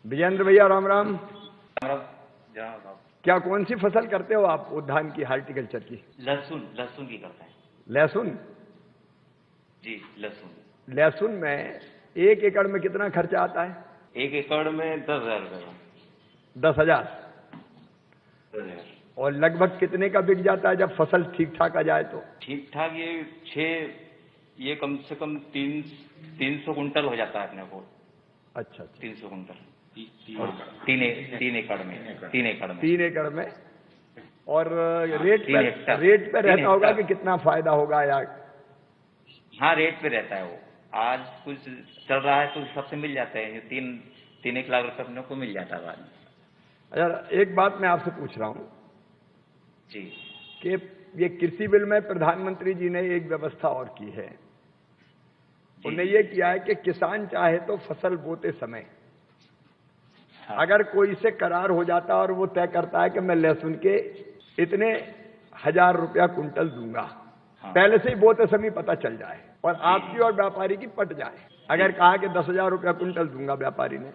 विजेंद्र भैया राम राम। साहब क्या कौन सी फसल करते हो आप उद्यान की, हार्टिकल्चर की? लहसुन की करते हैं। लहसुन? जी लहसुन। लहसुन में 1 एकड़ में कितना खर्चा आता है? 1 एकड़ में 10,000 रुपये। 10,000। 10,000 और लगभग कितने का बिक जाता है जब फसल ठीक ठाक आ जाए तो? ठीक ठाक ये कम से कम 300 कुंटल हो जाता है अपने को। अच्छा। 300 कुंटल। और 3 एकड़ में 3 एकड़ में। और हाँ, रेट पे रहता होगा कि कितना फायदा होगा या? हाँ, रेट पे रहता है वो। आज कुछ चल रहा है तो उस हिसाब से मिल जाते हैं। 3-1 लाख रुपये अपने को मिल जाता है बाद में। अच्छा, एक बात मैं आपसे पूछ रहा हूँ जी कि ये कृषि बिल में प्रधानमंत्री जी ने एक व्यवस्था और की है। उन्होंने ये किया है कि किसान चाहे तो फसल बोते समय अगर कोई से करार हो जाता और वो तय करता है कि मैं लहसुन के इतने 1,000 रुपया कुंटल दूंगा, पहले से ही बोते समय पता चल जाए और आपकी और व्यापारी की पट जाए। अगर कहा कि 10,000 रुपया कुंटल दूंगा व्यापारी ने,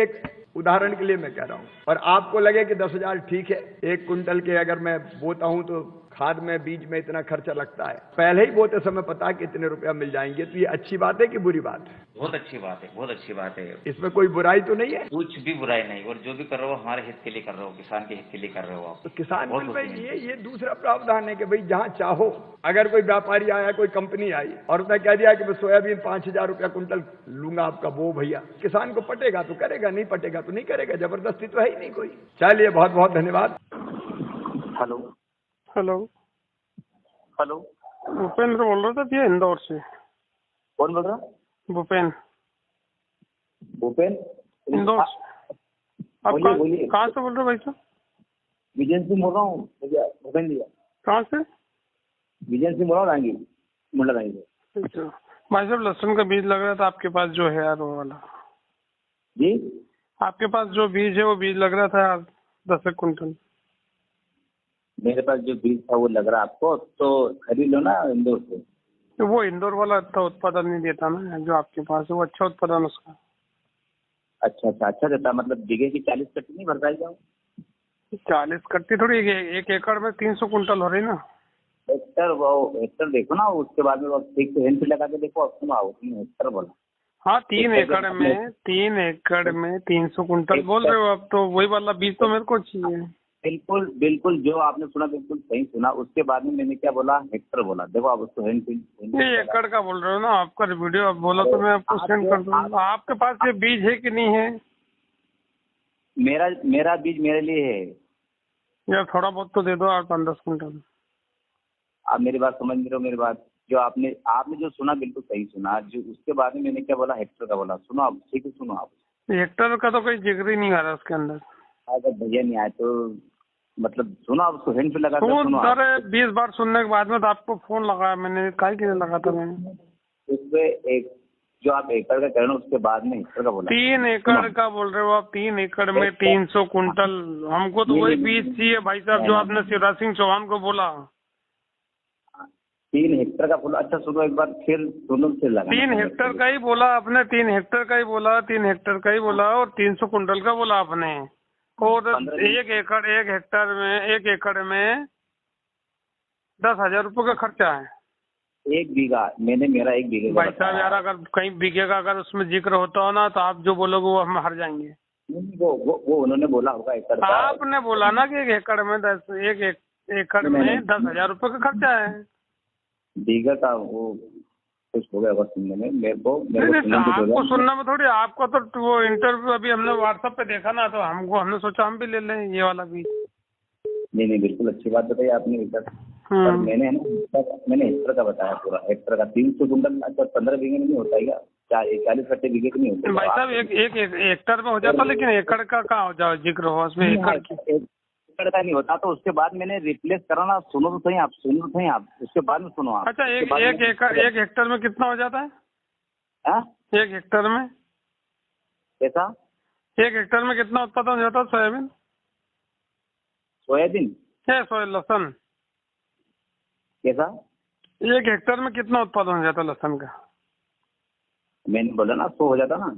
एक उदाहरण के लिए मैं कह रहा हूं, और आपको लगे कि 10,000 ठीक है, 1 कुंटल के अगर मैं बोता हूं तो खाद में बीज में इतना खर्चा लगता है, पहले ही बोते समय पता है कि इतने रुपया मिल जाएंगे, तो ये अच्छी बात है कि बुरी बात है? बहुत अच्छी बात है, बहुत अच्छी बात है। इसमें कोई बुराई तो नहीं है? कुछ भी बुराई नहीं। और जो भी कर रहे हो हमारे हित के लिए कर रहे हो, किसान के हित के लिए कर रहे हो आप। तो किसान बिल में ये दूसरा प्रावधान है कि भाई जहां चाहो, अगर कोई व्यापारी आया, कोई कंपनी आई और उसने कह दिया कि मैं सोयाबीन 5,000 रुपया कुंटल लूंगा आपका, वो भैया किसान को पटेगा तो करेगा, नहीं पटेगा तो नहीं करेगा। जबरदस्ती तो है ही नहीं कोई। चलिए, बहुत बहुत धन्यवाद। हेलो हेलो हेलो, भूपेंद्र बोल रहा था भैया, इंदौर से। कौन बोल रहा? भूपेन इंदौर। आप बोलिए। कहाँ से बोल रहे हो भाई साहब? विजय सिंह बोल रहा हूँ भैया, भूपेन भैया। कहाँ से? विजय सिंह बोल रहा हूँ, रांगी मुंडा रांगी से। अच्छा भाई साहब, लहसुन का बीज लग रहा था आपके पास जो है यार, वो वाला। जी, आपके पास जो बीज है वो बीज लग रहा था 10 कुंटल। मेरे पास जो बीज था वो लग रहा आपको, तो खरीद लो ना इंदौर से। तो वो इंदौर वाला अच्छा उत्पादन नहीं देता ना जो आपके पास है, वो अच्छा उत्पादन उसका। अच्छा देता, मतलब बीघे की 40 कट्टी नहीं भर पाएगा? 40 कट्टी थोड़ी, 1 एकड़ में 300 कुंटल हो रही ना। हेक्टर देखो ना, उसके बाद में ठीक से हेल्प लगा के देखो। अब तुम आओ, तुमने हेक्टर बोला। हाँ, 3 एकड़ में 300 कुंटल बोल रहे हो आप, तो वही वाला बीज तो मेरे को चाहिए। बिल्कुल जो आपने सुना बिल्कुल सही सुना। उसके बाद में मैंने क्या बोला? हेक्टर बोला। देखो आप उसको ये एकड़ का बोल रहे हो ना, आपका वीडियो आप बोला तो मैं आपको सेंड कर दूंगा। आपके पास ये बीज है कि नहीं है? मेरा बीज मेरे लिए है यार थोड़ा बहुत तो दे दो, 8-10 कुंटल। आप मेरी बात समझ रहे हो? मेरी बात जो आपने जो सुना बिल्कुल सही सुना। जो उसके बाद में मैंने क्या बोला? हेक्टर का बोला। सुनो आप, ठीक है, सुनो आप। हेक्टर का तो कोई जिक्र ही नहीं आ रहा उसके अंदर। अगर भैया नहीं आए तो मतलब सुनो आप, उसको हैंड पे लगा कर सुनो। अरे 20 बार सुनने के बाद में तो आपको फोन लगाया मैंने, काहे के लिए लगाता मैंने? उसमें एक जो आप एकड़ का कह रहे हो, उसके बाद में हेक्टर का बोला। 3 एकड़ का बोल रहे हो आप? 3 एकड़ में 300 कुंटल? हमको तो वही बीज चाहिए भाई साहब जो आपने शिवराज सिंह चौहान को बोला। 3 हेक्टर का बोला। अच्छा सुनो एक बार फिर, सुनो फिर लगा। 3 हेक्टर का ही बोला आपने, 3 हेक्टर का ही बोला, 3 हेक्टर का ही बोला, और 300 कुंटल का बोला आपने। और 1 एकड़ में 10,000 रुपये का खर्चा है। 1 बीघा मेरा 1 बीघे भाई साहब यार, अगर कहीं बीघे का अगर उसमें जिक्र होता हो ना तो आप जो बोलोगे वो हम हार जाएंगे। वो उन्होंने बोला होगा एकड़ का। आपने बोला ना कि 1 एकड़ में 10,000 रुपये का खर्चा है। बीघा का वो कुछ हो गया सुनने में मेरे को आपको सुनने में थोड़ी, आपको तो वो इंटरव्यू अभी हमने व्हाट्सएप पे देखा ना, तो हमने सोचा हम भी ले लें ये वाला भी। नहीं बिल्कुल अच्छी बात बताई आपने। पर मैंने हेक्टर का बताया पूरा। हेक्टर का 300 कुंटल। अच्छा 15 बीघे में नहीं होता है क्या? 40 कट्टे बीघे का नहीं होता भाई साहब? एक हेक्टर में हो जाता, लेकिन एकड़ का कहाँ हो जाओ जिक्र हो उसमें? एकड़ का नहीं होता। तो उसके बाद मैंने रिप्लेस करा ना। सुनो तो सही आप, उसके बाद में सुनो आप। अच्छा, एक हेक्टर में कितना हो जाता है? 1 हेक्टर में कैसा? 1 हेक्टर में कितना उत्पादन हो जाता है सोयाबीन लहसुन? कैसा? 1 हेक्टर में कितना उत्पादन हो जाता है लहसुन का? मैंने बोला ना 100 हो जाता ना।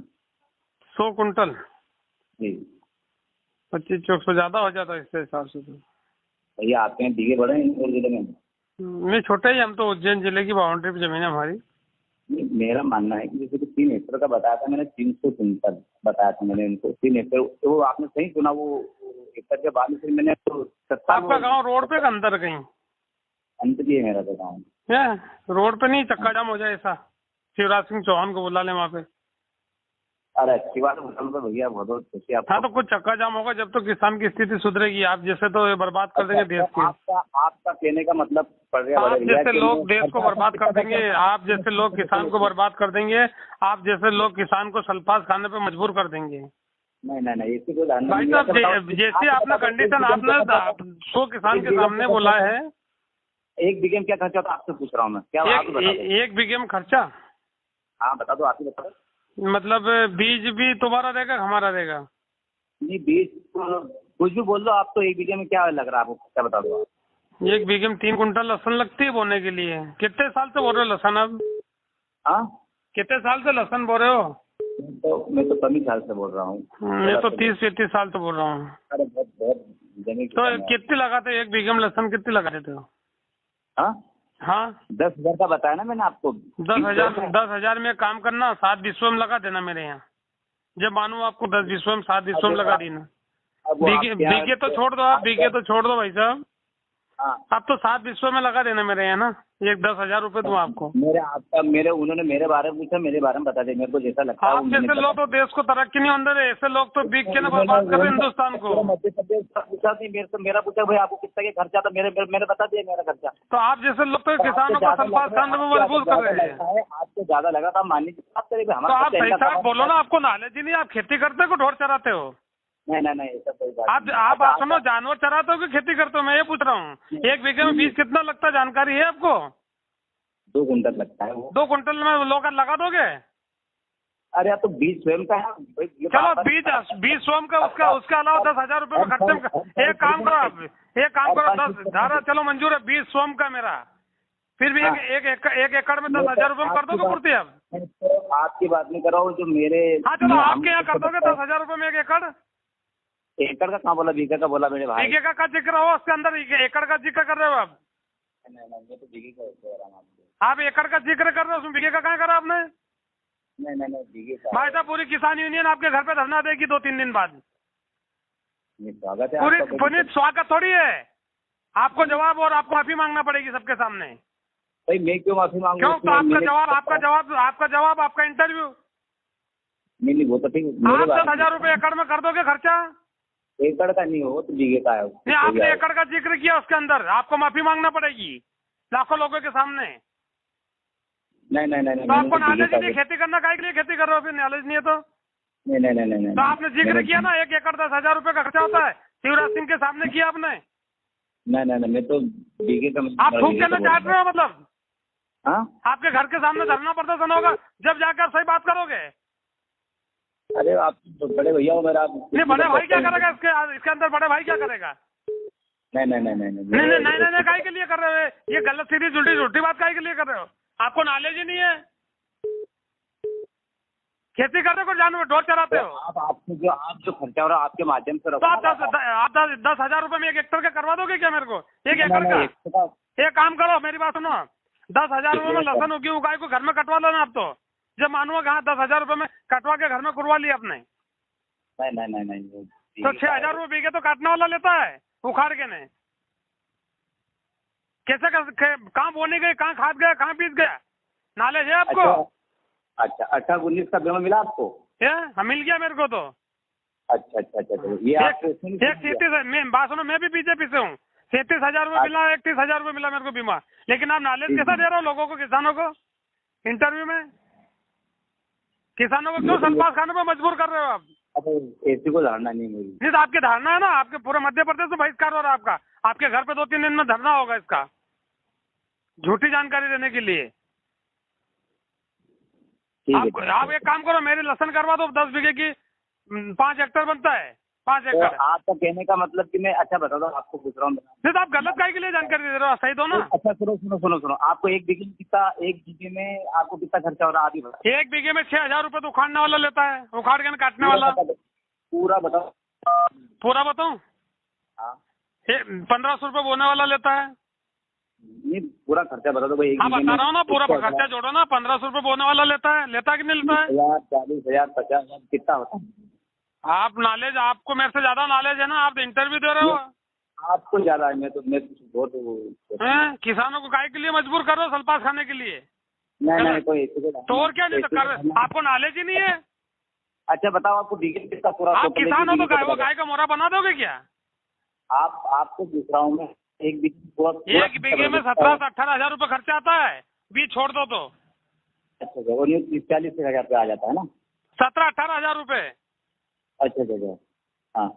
100 कुंटल? जी 25-2400 ज्यादा हो जाता है इसके हिसाब से तो। भैया आपके यहाँ बीघे बड़े हैं इंदौर जिले में? नहीं छोटे ही, हम तो उज्जैन जिले की बाउंड्री पे जमीन है हमारी। नहीं, मेरा मानना है कि जैसे कि 3 हेक्टेयर का बताया था मैंने, 300 कुंटल बताया था मैंने उनको 3 हेक्टेयर, तो आपने सही सुना, वो हेक्टेयर के बाद में फिर मैंने तो सस्ता। आपका गांव रोड पे अंदर कहीं अंत भी है मेरा तो गाँव। रोड पे नहीं चक्का जाम हो जाए ऐसा? शिवराज सिंह चौहान को बुला ले वहाँ पे। अरे अच्छी बात है तो भैया, बहुत बहुत खुशी आपको। हाँ तो कुछ चक्का जाम होगा जब तो किसान की स्थिति सुधरेगी। आप जैसे तो ये बर्बाद कर देंगे देश को। आपका कहने का मतलब पड़ गया, आप जैसे लोग देश को बर्बाद कर देंगे, आप जैसे लोग किसान को बर्बाद कर देंगे, आप जैसे लोग किसान को सल्फास खाने पे मजबूर कर देंगे। नहीं इसी को भाई साहब जैसे आपने कंडीशन आपने 100 किसान के सामने बोला है। 1 बीघे में क्या खर्चा होता है आपसे पूछ रहा हूँ मैं, क्या आप बता दो। 1 बीघे में खर्चा? हाँ बता दो, आप ही बता दो। मतलब बीज भी तुम्हारा रहेगा हमारा रहेगा? नहीं बीज कुछ भी बोल दो आप, तो 1 बीघे में क्या लग रहा है आपको, क्या बता दो आप। 1 बीघे में 3 कुंटल लहसुन लगती है बोने के लिए। कितने साल से बोल रहे हो लहसुन अब? हाँ कितने साल से लहसुन बोल रहे हो? मैं तो कम ही साल से बोल रहा हूँ। मैं तो 30-33 साल से बोल रहा हूँ। अरे बहुत जमीन। तो कितनी लगाते 1 बीघे में लहसुन, कितनी लगा देते हो? हाँ 10,000 का बताया ना मैंने आपको। 10,000 में काम करना, 7 विश्व में लगा देना मेरे यहाँ। जब मानू आपको 10 विश्व में 7 विश्व में लगा देना। बीघे तो छोड़ दो आप, बीघे तो छोड़ दो भाई साहब। आप तो 7 विश्व में लगा देना मेरे यहाँ ना। 10,000 रुपए दूँ आपको। उन्होंने मेरे बारे में पूछा, मेरे बारे में बता दे मेरे को जैसा लगता है। आप जैसे लोग तो देश को तरक्की नहीं होने दे, ऐसे लोग तो बीक के ना बर्बाद कर रहे हिंदुस्तान को। मध्य प्रदेश का पूछा नहीं, मेरा पूछा भाई आपको कितना का खर्चा था, मैंने बता दिया मेरा खर्चा। तो आप जैसे लोग तो किसानों को सल्फास खाने में मजबूर कर रहे हैं। आपको ज्यादा लगा था, मान लीजिए बात करेंगे तो आप सही साहब बोलो ना, आपको नॉलेज ही नहीं। आप खेती करते हो ढोर चराते हो? नहीं ऐसा कोई बात आप सुनो, जानवर चराते हो कि खेती करते हो? मैं ये पूछ रहा हूँ 1 बीघे में बीज कितना लगता है, जानकारी है आपको? 2 कुंटल लगता है वो। 2 कुंटल में लोग लगा दोगे? अरे यार तो बीज स्वयं का है। चलो बीज स्वयं का, उसका अलावा 10,000 रुपए में खर्चे में। एक काम करो आप, 10 चलो मंजूर है, बीज स्वयं का मेरा। फिर भी एक एकड़ में 10,000 रुपए में कर दोगे पूर्ति? आप आपकी बात नहीं कर रहा हूँ, जो मेरे। हाँ चलो आपके यहाँ कर दोगे 10,000 रुपए में 1 एकड़? एकड़ का कहाँ बोला, बीघे का बोला मेरे भाई। बीघे का जिक्र हो, उसके अंदर एकड़ का जिक्र कर रहे हो आप? नहीं मैं तो बीघे का कह रहा हूँ। आप एकड़ का जिक्र कर रहे हो, उसमें बीघे का कहाँ करा आपने? नहीं बीघे का। भाई साहब पूरी किसान यूनियन आपके घर पे धरना देगी 2-3 दिन बाद। स्वागत है पूरी स्वागत थोड़ी है, आपको जवाब और आपको माफी मांगना पड़ेगी सबके सामने। भाई मैं क्यों माफी मांगू? क्यों? तो आपका जवाब आपका इंटरव्यू। नहीं वो तो ठीक। आप 10,000 रुपए एकड़ में कर दोगे खर्चा? एकड़ का नहीं हो तो बीघे का है। नहीं आपने एकड़ का जिक्र किया, उसके अंदर आपको माफी मांगना पड़ेगी लाखों लोगों के सामने। नहीं तो आपको नॉलेज नहीं, खेती करना काहे के लिए खेती कर रहे हो? फिर नॉलेज नहीं है तो नहीं। तो आपने जिक्र किया ना 1 एकड़ 10,000 रुपए का खर्चा होता है, शिवराज सिंह के सामने किया आपने। नहीं मैं तो बीघे का। आप थूक के ना चाट रहे हो मतलब? हाँ आपके घर के सामने धरना प्रदर्शन होगा जब जाकर सही बात करोगे। अरे आप तो बड़े भैया हो मेरा। नहीं बड़े भाई क्या करेगा इसके अंदर? बड़े भाई क्या करेगा? नहीं काहे के लिए कर रहे हो? ये गलत सीधी झूठी बात काहे के लिए कर रहे हो? आपको नॉलेज ही नहीं है। खेती करते हो, जानवर ढोर चराते हो? आप जो खर्चा हो रहा है आपके माध्यम से। तो आप 10,000 रुपए में 1 हेक्टर का करवा दोगे क्या मेरे को? 1 एकड़ का? एक काम करो, मेरी बात सुनो, 10,000 रुपए में लहसुन उगी उगाई को घर में कटवा लो ना आप। तो जब मानूंगा कहाँ 10,000 रुपए में कटवा के घर में करवा लिया आपने। नहीं तो 6,000 रुपए बीघे तो काटने वाला लेता है उखाड़ के। नहीं कैसे कहाँ बोने गए, कहाँ खाद गया, कहाँ बीज गया, नॉलेज है आपको? अच्छा 18-19 का बीमा मिला आपको? हाँ मिल गया मेरे को तो। अच्छा ये बात सुनो, मैं भी बीजेपी से हूँ। 37,000 रुपए मिला, 31,000 रुपए मिला मेरे को बीमा। लेकिन आप नॉलेज कैसा दे रहे हो लोगों को, किसानों को? इंटरव्यू में किसानों को क्यों सल्फास खाने में मजबूर कर रहे हो आप? ऐसी को धारणा नहीं मेरी। नहीं तो आपकी धारणा है ना, आपके पूरे मध्य प्रदेश में बहिष्कार हो रहा है आपका। आपके घर पे 2-3 दिन में धरना होगा इसका, झूठी जानकारी देने के लिए। आप एक काम करो, मेरी लहसुन करवा दो 10 बीघे की, 5 हेक्टर बनता है, 5 एकड़। तो आपका कहने का मतलब कि मैं अच्छा बता दो, आपको पूछ रहा हूँ। नहीं तो आप गलत काहे के लिए जानकारी दे रहे हो? सही दो ना। अच्छा सुनो आपको 1 बीघे में कितना, 1 बीघे में आपको कितना खर्चा हो रहा है? आप ही बताओ। 1 बीघे में 6,000 रुपए तो उखाड़ने वाला लेता है, उखाड़ के काटने वाला। पूरा बताओ। पूरा बताऊं? हाँ 1500 रुपये बोने वाला लेता है। नहीं पूरा खर्चा बता दो भाई। हाँ बता रहा हूँ ना, पूरा खर्चा जोड़ो ना। 1500 रुपये बोने वाला लेता है कि नहीं लेता है? 40,000 50,000 कितना होता है? आप नॉलेज, आपको मेरे से ज्यादा नॉलेज है ना, आप इंटरव्यू दे रहे हो। आपको ज्यादा है, मैं बहुत हैं? किसानों को काहे के लिए मजबूर कर रहे हो सल्फास खाने के लिए? नहीं कोई तो और क्या नहीं तो कर, आपको नॉलेज ही नहीं है। अच्छा बताओ आपको बीघे कितना पूरा? आप किसान हो तो गाय का मोरा बना दोगे क्या? आपको पूछ रहा हूँ मैं, एक बीघे में 17 से 18,000 रुपये खर्चा आता है, बीज छोड़ दो तो। अच्छा 40,000 पे आ जाता है ना? 17-18,000 रुपये। अच्छा हाँ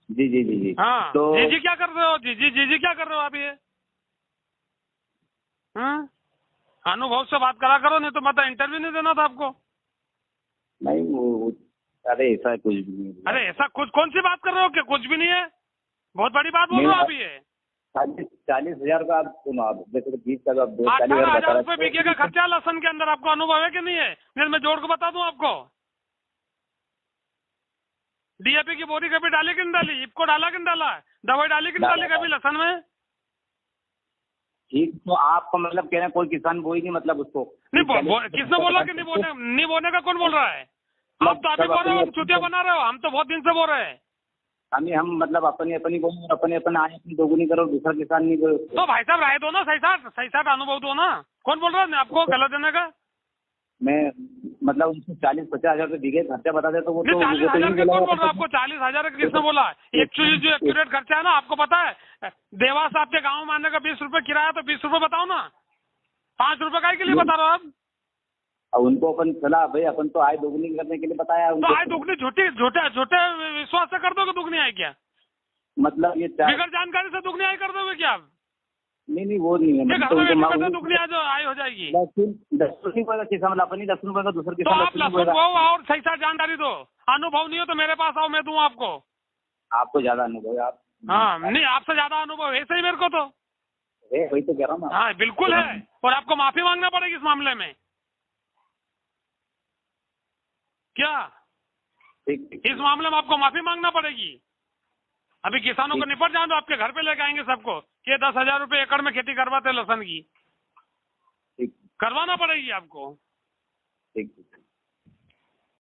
जी। हाँ तो जी क्या कर रहे हो? जी क्या कर रहे हो आप ये? हाँ अनुभव से बात करा करो, नहीं तो मतलब इंटरव्यू नहीं देना था आपको। नहीं वो अरे ऐसा कुछ भी नहीं। अरे ऐसा कुछ कौन सी बात कर रहे हो? क्या कुछ भी नहीं है? बहुत बड़ी बात बोल रहे हो आप ये। 40,000 का आप सुनो, आप देखो 20 का आप 18,000 रुपये बीघे का खर्चा लहसन के अंदर, आपको अनुभव है कि नहीं है? नहीं मैं जोड़ के बता दूं आपको। डीएपी की बोरी कभी डाली कि नहीं डाली? इफको डाला कि नहीं डाला? दवाई डाली कि नहीं डाली कभी लहसन में? ठीक, तो आपका मतलब कह रहे हैं कोई किसान बोई नहीं मतलब उसको? नहीं किसने बोला कि नहीं बोने का? कौन बोल रहा है? आप तो अभी बोल रहे हो, चुतिया बना रहे हो। हम तो बहुत दिन से बोल रहे हैं। हम मतलब अपनी बोलो, अपने आए अपनी दोगुनी करो, दूसरा किसान नहीं करो। तो भाई साहब राय दो ना, सही साथ अनुभव दो ना। कौन बोल रहा है आपको गलत देने का? मैं मतलब उनको 40-50 हजार रुपये बीघे खर्चा बता दे तो वो तो 40,000 का कौन बोल रहा है आपको? 40,000 का किसने बोला? एक्चुअली जो एक्यूरेट खर्चा है ना, आपको पता है देवास आपके गाँव में आने का 20 रुपये किराया, तो 20 रुपये बताओ ना। 5 रुपये का के लिए बता रहे हो आप? उनको अपन चला भाई, अपन तो आय दोगुनी करने के लिए बताया। तो आय दोगुनी झूठे विश्वास से कर दोगे दुगनी आय क्या? मतलब ये बिगड़ जानकारी से दुगनी आय कर दोगे क्या आप? नहीं वो नहीं है। दुगनी आय हो जाएगी। 10 रुपये का किसान अपनी 10 रुपये का दूसरा तो आप किसान लहसुन वो और सही साथ जानकारी दो। अनुभव नहीं हो तो मेरे पास आओ, मैं दूं आपको। आपको ज्यादा अनुभव है आप? हाँ नहीं आपसे ज्यादा अनुभव है सही मेरे को तो। वही तो कह रहा हूँ। हाँ बिल्कुल है, और आपको माफी मांगना पड़ेगी इस मामले में। क्या इस मामले में आपको माफी मांगना पड़ेगी? अभी किसानों को निपट जाओ तो आपके घर पे लेके आएंगे सबको कि 10,000 रुपये एकड़ में खेती करवाते लहसन की। करवाना पड़ेगी आपको। ठीक।